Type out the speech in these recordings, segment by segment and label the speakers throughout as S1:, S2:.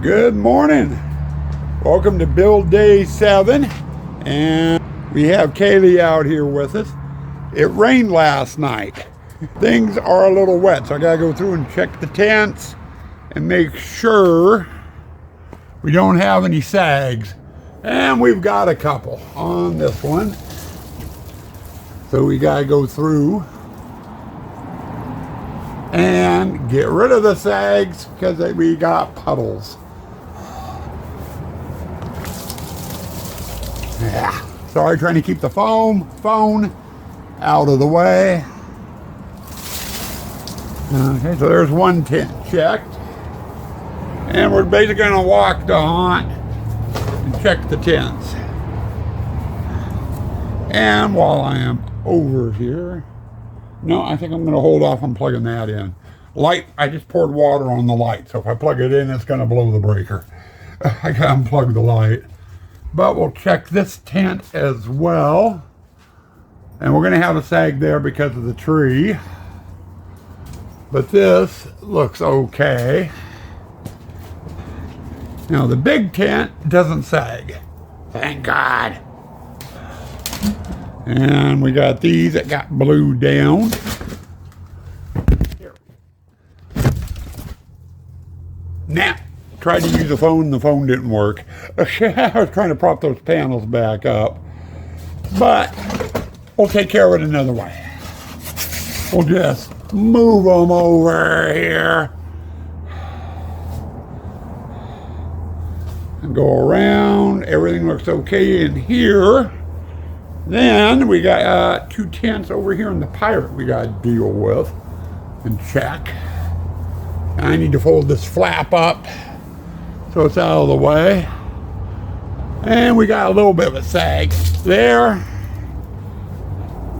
S1: Good morning. Welcome to build day 7. And we have Kaylee out here with us. It rained last night. Things are a little wet, so I gotta go through and check the tents and make sure we don't have any sags. And we've got a couple on this one. So we gotta go through and get rid of the sags because we got puddles. Yeah, sorry, trying to keep the phone out of the way. Okay, so there's one tent checked. And we're basically gonna walk the haunt and check the tents. And while I am over here, no, I think I'm gonna hold off on plugging that in. Light, I just poured water on the light, so if I plug it in, it's gonna blow the breaker. I gotta unplug the light. But we'll check this tent as well. And we're going to have a sag there because of the tree. But this looks okay. Now the big tent doesn't sag. Thank God. And we got these that got glued down. Here. Now. Tried to use the phone didn't work. I was trying to prop those panels back up. But we'll take care of it another way. We'll just move them over here. And go around. Everything looks okay in here. Then we got 2 tents over here in the Pirate we got to deal with and check. I need to fold this flap up so it's out of the way. And we got a little bit of a sag there.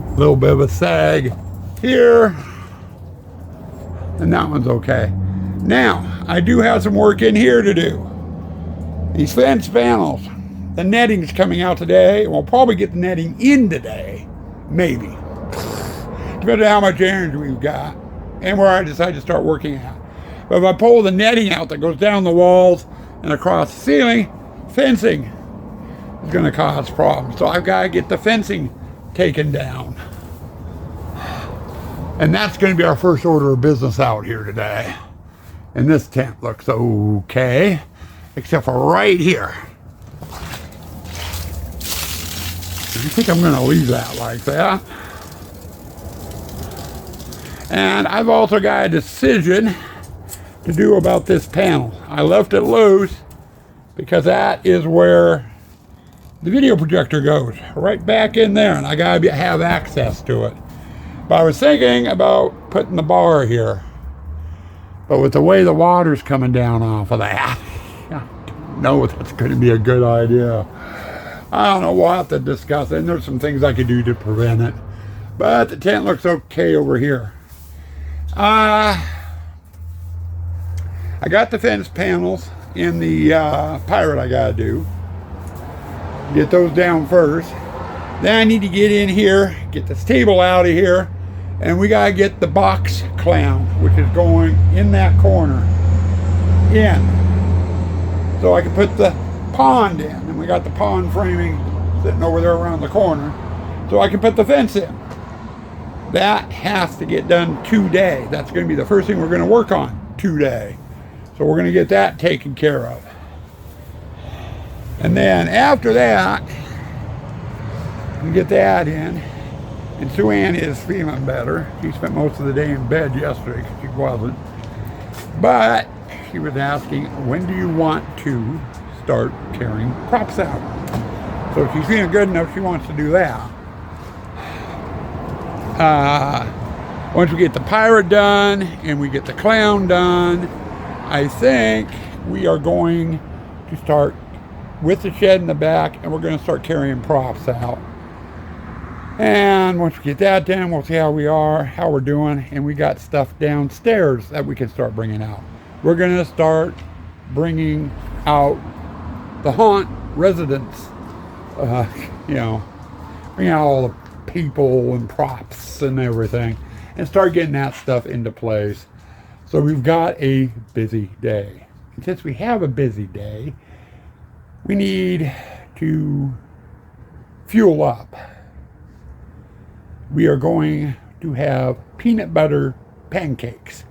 S1: A little bit of a sag here. And that one's okay. Now, I do have some work in here to do. These fence panels. The netting's coming out today. We'll probably get the netting in today. Maybe. Depending on how much energy we've got. And where I decide to start working at. But if I pull the netting out that goes down the walls and across the ceiling, fencing is going to cause problems. So I've got to get the fencing taken down. And that's going to be our first order of business out here today. And this tent looks okay, except for right here. I think I'm going to leave that like that. And I've also got a decision to do about this panel. I left it loose because that is where the video projector goes, right back in there, and I gotta have access to it. But I was thinking about putting the bar here, but with the way the water's coming down off of that, I don't know if that's going to be a good idea. I don't know. We'll have to discuss it, and there's some things I could do to prevent it. But the tent looks okay over here. I got the fence panels in the Pirate I gotta do. Get those down first. Then I need to get in here, get this table out of here, and we gotta get the box clown, which is going in that corner, in. So I can put the pond in. And we got the pond framing sitting over there around the corner. So I can put the fence in. That has to get done today. That's gonna be the first thing we're gonna work on today. So we're going to get that taken care of. And then after that, we get that in. And Sue Ann is feeling better. She spent most of the day in bed yesterday because she wasn't. But she was asking, when do you want to start carrying props out? So if she's feeling good enough, she wants to do that. Once we get the Pirate done and we get the clown done, I think we are going to start with the shed in the back, and we're going to start carrying props out. And once we get that done, we'll see how we are, how we're doing, and we got stuff downstairs that we can start bringing out. We're going to start bringing out the haunt residents, bring out all the people and props and everything, and start getting that stuff into place. So we've got a busy day. And since we have a busy day, we need to fuel up. We are going to have peanut butter pancakes.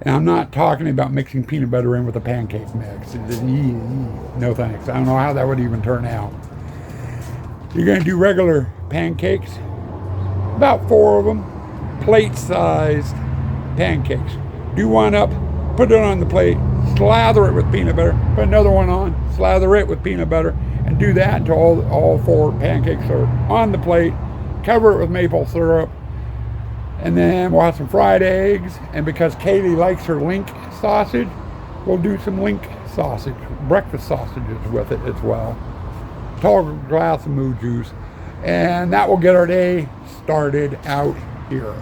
S1: And I'm not talking about mixing peanut butter in with a pancake mix. No thanks. I don't know how that would even turn out. You're going to do regular pancakes, about 4 of them, plate-sized pancakes. Do one up, put it on the plate, slather it with peanut butter, put another one on, slather it with peanut butter, and do that until all 4 pancakes are on the plate. Cover it with maple syrup, and then we'll have some fried eggs. And because Kaylee likes her Link sausage, we'll do some Link sausage, breakfast sausages with it as well. Tall glass of moo juice, and that will get our day started out here.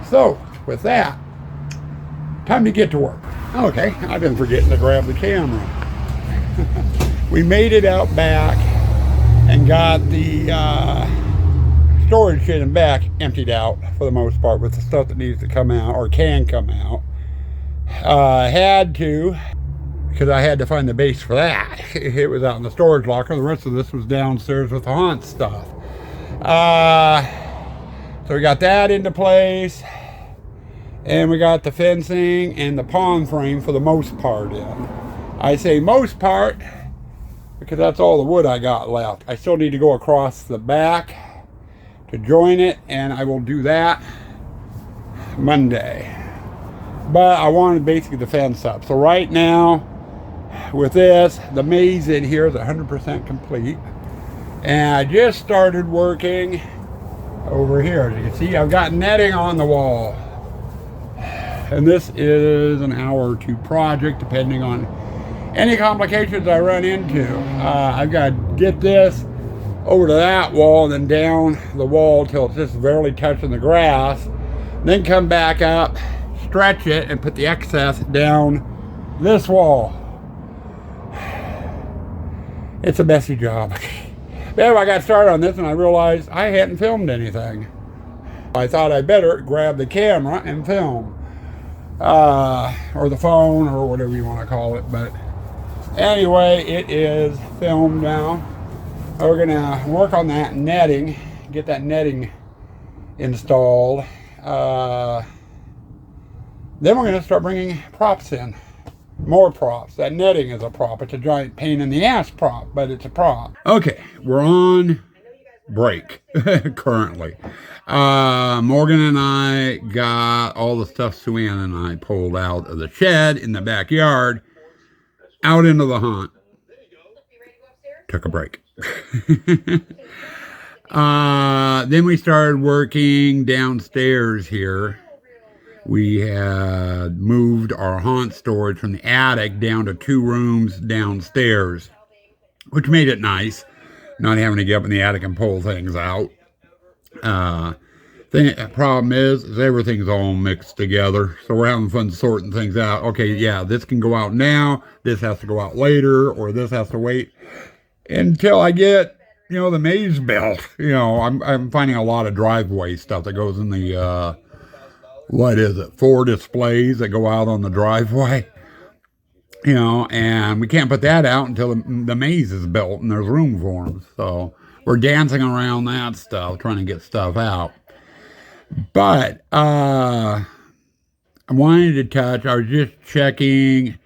S1: So with that, time to get to work. Okay, I've been forgetting to grab the camera. We made it out back and got the storage shed in back emptied out for the most part, with the stuff that needs to come out or can come out. Had to, because I had to find the base for that. It was out in the storage locker. The rest of this was downstairs with the haunt stuff. So we got that into place, and we got the fencing and the pond frame for the most part in. I say most part because that's all the wood I got left. I still need to go across the back to join it, and I will do that Monday. But I wanted basically the fence up. So right now, with this, the maze in here is 100% complete. And I just started working over here. As you can see, I've got netting on the wall. And this is an hour or 2 project, depending on any complications I run into. I've got to get this over to that wall and then down the wall till it's just barely touching the grass. Then come back up, stretch it, and put the excess down this wall. It's a messy job. Then I got started on this and I realized I hadn't filmed anything. I thought I better grab the camera and film. Or the phone, or whatever you want to call it. But anyway, it is filmed now. We're gonna work on that netting, get that netting installed. Then we're gonna start bringing props in, more props. That netting is a prop. It's a giant pain in the ass prop, but it's a prop. Okay, we're on break currently. Morgan and I got all the stuff Sue-Ann and I pulled out of the shed in the backyard out into the haunt. Took a break. Then we started working downstairs here. We had moved our haunt storage from the attic down to 2 rooms downstairs, which made it nice, not having to get up in the attic and pull things out. The problem is everything's all mixed together, so we're having fun sorting things out. Okay, yeah, this can go out now, this has to go out later, or this has to wait until I get, the maze built. I'm finding a lot of driveway stuff that goes in the, 4 displays that go out on the driveway. And we can't put that out until the maze is built and there's room for them. So we're dancing around that stuff, trying to get stuff out. But I wanted to touch, I was just checking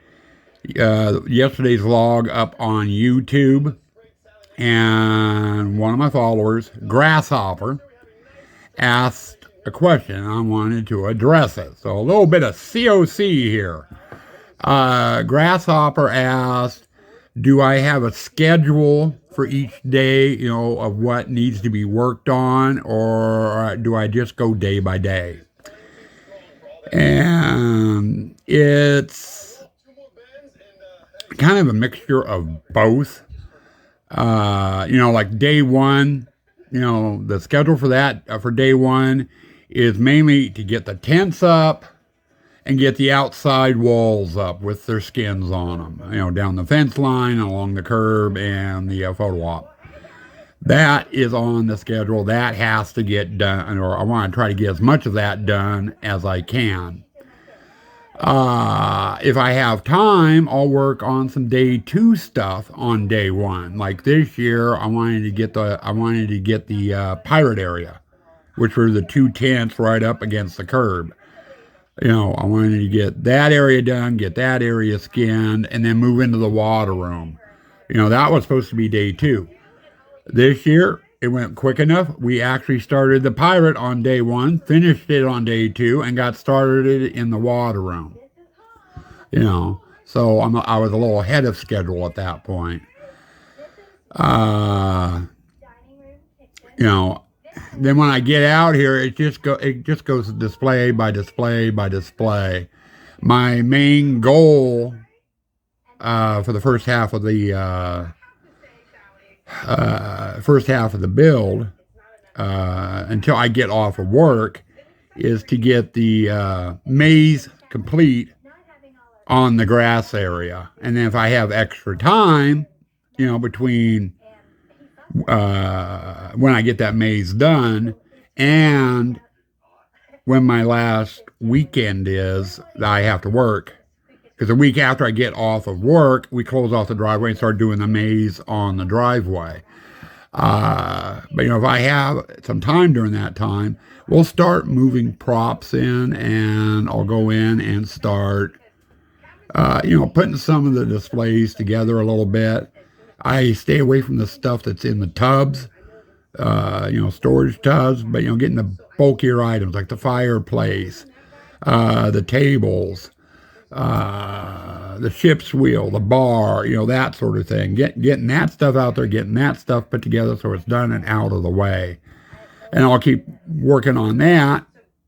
S1: yesterday's vlog up on YouTube, and one of my followers, Grasshopper, asked a question, and I wanted to address it. So a little bit of COC here. Grasshopper asked, do I have a schedule for each day, of what needs to be worked on, or do I just go day by day? And it's kind of a mixture of both. Like day one, the schedule for that, for day one, is mainly to get the tents up and get the outside walls up with their skins on them, down the fence line, along the curb, and the photo op. That is on the schedule. That has to get done, or I want to try to get as much of that done as I can. If I have time, I'll work on some day 2 stuff on day 1. Like this year, I wanted to get the pirate area, which were the 2 tents right up against the curb. I wanted to get that area done, get that area skinned, and then move into the water room. That was supposed to be day 2. This year, it went quick enough. We actually started the pirate on day 1, finished it on day 2, and got started in the water room. So I was a little ahead of schedule at that point. Then when I get out here, it just goes display by display by display. My main goal for the first half of the build, until I get off of work, is to get the maze complete on the grass area. And then if I have extra time, between when I get that maze done and when my last weekend is that I have to work, because a week after I get off of work, we close off the driveway and start doing the maze on the driveway. But if I have some time during that time, we'll start moving props in, and I'll go in and start putting some of the displays together a little bit. I stay away from the stuff that's in the tubs, storage tubs, but, getting the bulkier items like the fireplace, the tables, the ship's wheel, the bar, that sort of thing. Getting that stuff out there, getting that stuff put together so it's done and out of the way. And I'll keep working on that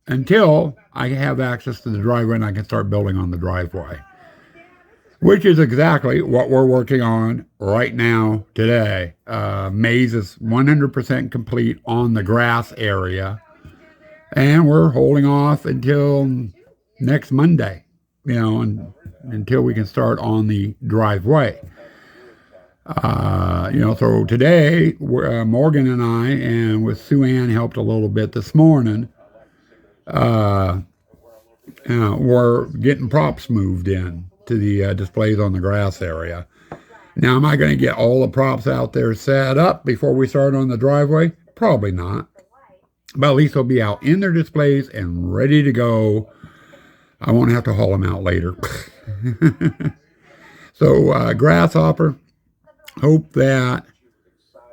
S1: until I have access to the driveway and I can start building on the driveway, which is exactly what we're working on right now today. Maze is 100% complete on the grass area, and we're holding off until next Monday, until we can start on the driveway. So today, Morgan and I, and with Sue Ann helped a little bit this morning, we're getting props moved in to the displays on the grass area. Now, am I going to get all the props out there set up before we start on the driveway? Probably not. But at least they'll be out in their displays and ready to go. I won't have to haul them out later. So, Grasshopper, hope that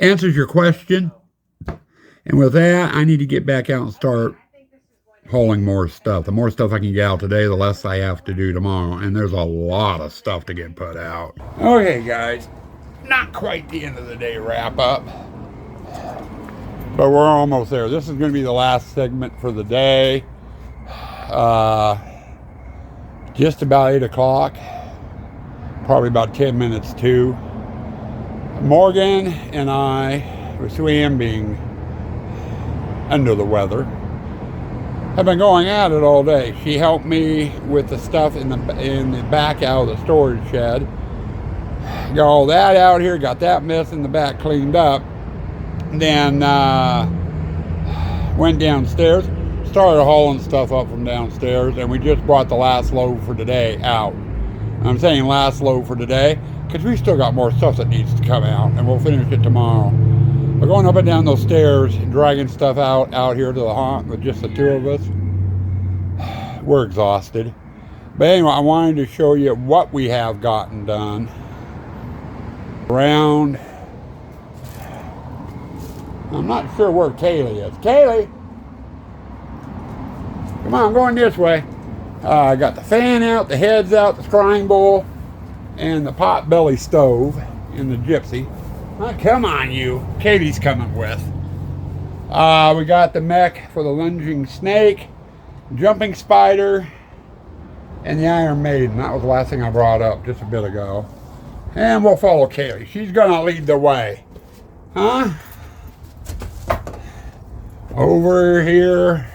S1: answers your question. And with that, I need to get back out and start hauling more stuff. The more stuff I can get out today, the less I have to do tomorrow. And there's a lot of stuff to get put out. Okay, guys. Not quite the end of the day wrap up, but we're almost there. This is going to be the last segment for the day. Just about 8 o'clock. Probably about 10 minutes to. Morgan and I, with Sue Ann being under the weather, have been going at it all day. She helped me with the stuff in the back out of the storage shed. Got all that out here, got that mess in the back cleaned up. Then went downstairs, started hauling stuff up from downstairs, and we just brought the last load for today out. I'm saying last load for today because we still got more stuff that needs to come out, and we'll finish it tomorrow. We're going up and down those stairs and dragging stuff out here to the haunt with just the two of us. We're exhausted. But anyway, I wanted to show you what we have gotten done around. I'm not sure where Kaylee is. Kaylee! Come on, I'm going this way. I got the fan out, the heads out, the scrying bowl, and the pot belly stove in the Gypsy. Come on, you. Katie's coming with. We got the mech for the lunging snake, jumping spider, and the Iron Maiden. That was the last thing I brought up just a bit ago. And we'll follow Kaylee. She's going to lead the way. Huh? Over here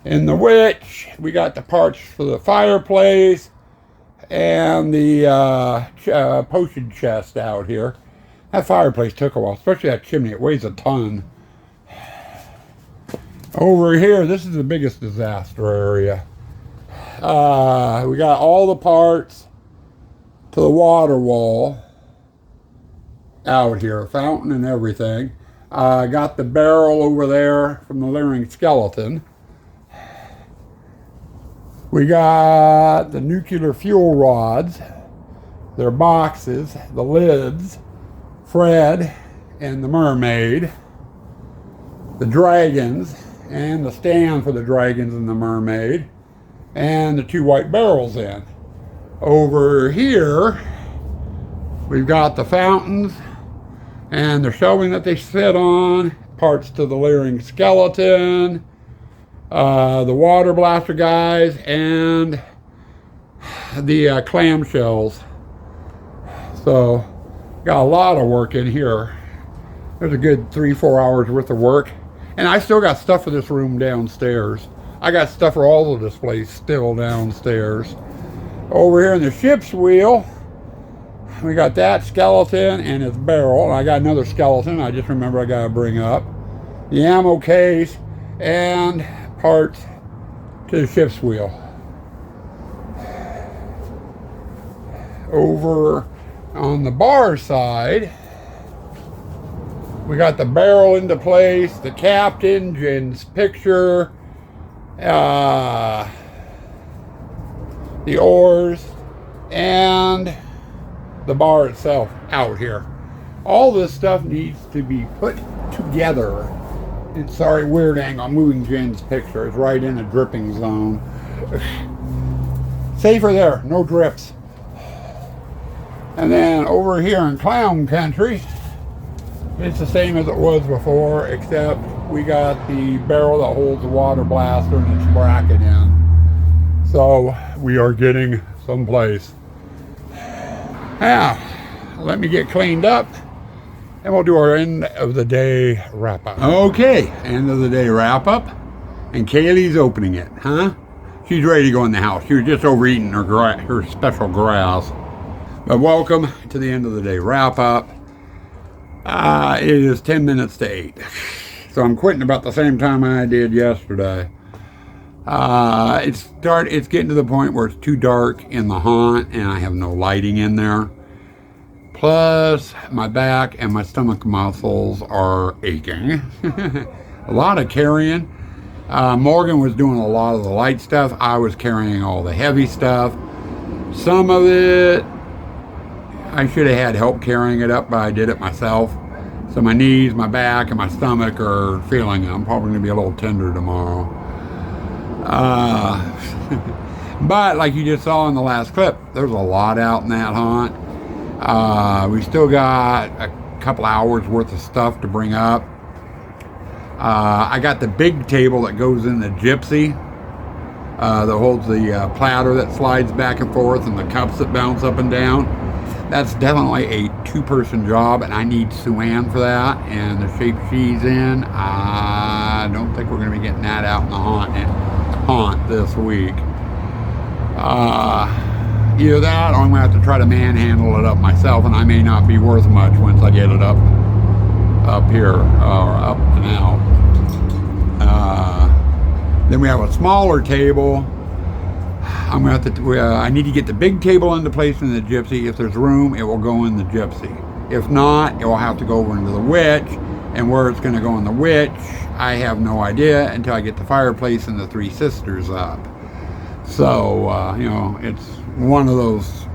S1: in the witch, we got the parts for the fireplace and the potion chest out here. That fireplace took a while, especially that chimney. It weighs a ton. Over here, this is the biggest disaster area. We got all the parts to the water wall out here, fountain and everything. Got the barrel over there from the Leering skeleton. We got the nuclear fuel rods, their boxes, the lids, Fred and the mermaid, the dragons, and the stand for the dragons and the mermaid, and the 2 white barrels in. Over here, we've got the fountains and the shelving that they sit on, parts to the Leering skeleton, the water blaster guys, and the clamshells. So, got a lot of work in here. There's a good 3-4 hours worth of work. And I still got stuff for this room downstairs. I got stuff for all of this place still downstairs. Over here in the ship's wheel, we got that skeleton and its barrel. And I got another skeleton I just remember I gotta bring up. The ammo case and parts to the ship's wheel. Over on the bar side, we got the barrel into place, the captain, Jen's picture, the oars, and the bar itself out here. All this stuff needs to be put together. And sorry, weird angle, I'm moving Jen's picture. It's right in a dripping zone. Safer there, no drips. And then over here in Clown Country, it's the same as it was before, except we got the barrel that holds the water blaster and its bracket in. So we are getting someplace. Now, let me get cleaned up and we'll do our end of the day wrap up. Okay, end of the day wrap up. And Kaylee's opening it, huh? She's ready to go in the house. She was just overeating her special grass. But welcome to the end of the day wrap up. It is 10 minutes to 8. So I'm quitting about the same time I did yesterday. It's getting to the point where it's too dark in the haunt and I have no lighting in there. Plus, my back and my stomach muscles are aching. A lot of carrying. Morgan was doing a lot of the light stuff. I was carrying all the heavy stuff. Some of it, I should have had help carrying it up, but I did it myself. So my knees, my back, and my stomach are feeling it. I'm probably going to be a little tender tomorrow. But like you just saw in the last clip, there's a lot out in that haunt. We still got a couple hours worth of stuff to bring up. I got the big table that goes in the gypsy, that holds the platter that slides back and forth and the cups that bounce up and down. That's definitely a 2-person job, and I need Sue-Ann for that. And the shape she's in, I don't think we're going to be getting that out in the haunt this week. Either that, or I'm going to have to try to manhandle it up myself, and I may not be worth much once I get it up here, or up and out. Then we have a smaller table. I'm gonna have to. I need to get the big table into place in the gypsy. If there's room, it will go in the gypsy. If not, it will have to go over into the witch. And where it's going to go in the witch, I have no idea until I get the fireplace and the 3 sisters up. So you know, it's one of those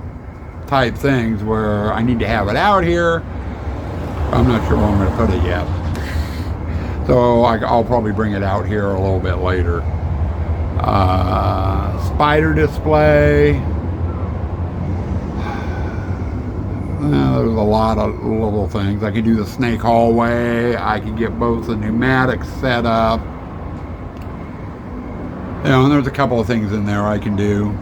S1: type things where I need to have it out here. I'm not sure where I'm going to put it yet. So I'll probably bring it out here a little bit later. Spider display. There's a lot of little things. I could do the snake hallway. I could get both the pneumatics set up. You know, and there's a couple of things in there I can do.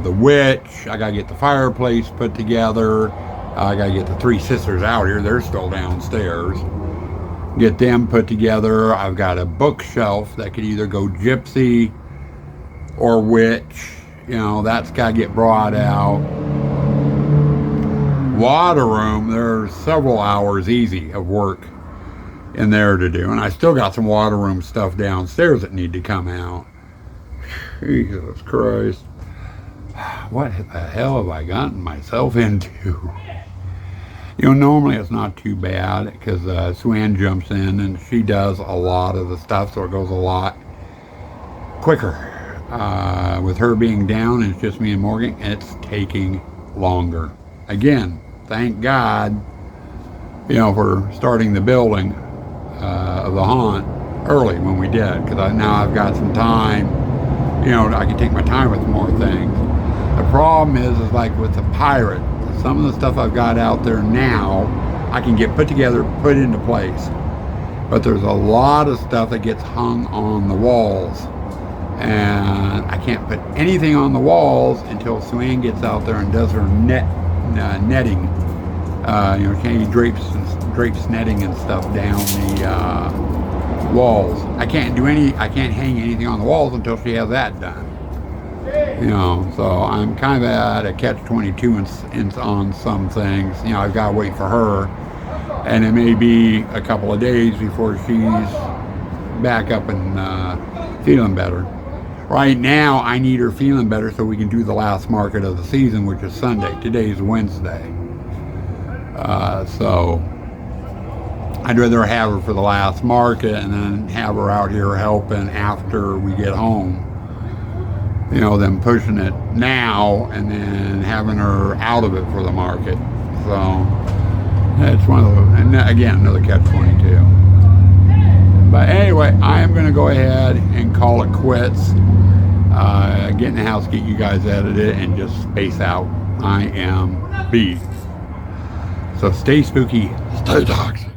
S1: The witch. I gotta get the fireplace put together. I gotta get the 3 sisters out here. They're still downstairs. Get them put together. I've got a bookshelf that could either go gypsy or witch. You know, that's got to get brought out. Water room, there's several hours easy of work in there to do. And I still got some water room stuff downstairs that need to come out. Jesus Christ. What the hell have I gotten myself into? You know, normally it's not too bad because Sue-Ann jumps in and she does a lot of the stuff, so it goes a lot quicker. With her being down and it's just me and Morgan, it's taking longer. Again, thank God, you know, for starting the building of the haunt early when we did, because now I've got some time, you know, I can take my time with more things. The problem is like with the pirate, some of the stuff I've got out there now, I can get put together, put into place. But there's a lot of stuff that gets hung on the walls. And I can't put anything on the walls until Sue-Ann gets out there and does her netting. You know, she drapes netting and stuff down the walls. I can't hang anything on the walls until she has that done. You know, so I'm kind of at a catch-22 on some things. You know, I've got to wait for her, and it may be a couple of days before she's back up and feeling better. Right now, I need her feeling better so we can do the last market of the season, which is Sunday. Today's Wednesday. So I'd rather have her for the last market and then have her out here helping after we get home. You know, than pushing it now and then having her out of it for the market. So that's one of those, and again, another catch-22. But anyway, I am going to go ahead and call it quits. Get in the house, get you guys edited, and just space out. I am beat. So stay spooky, stay toxic.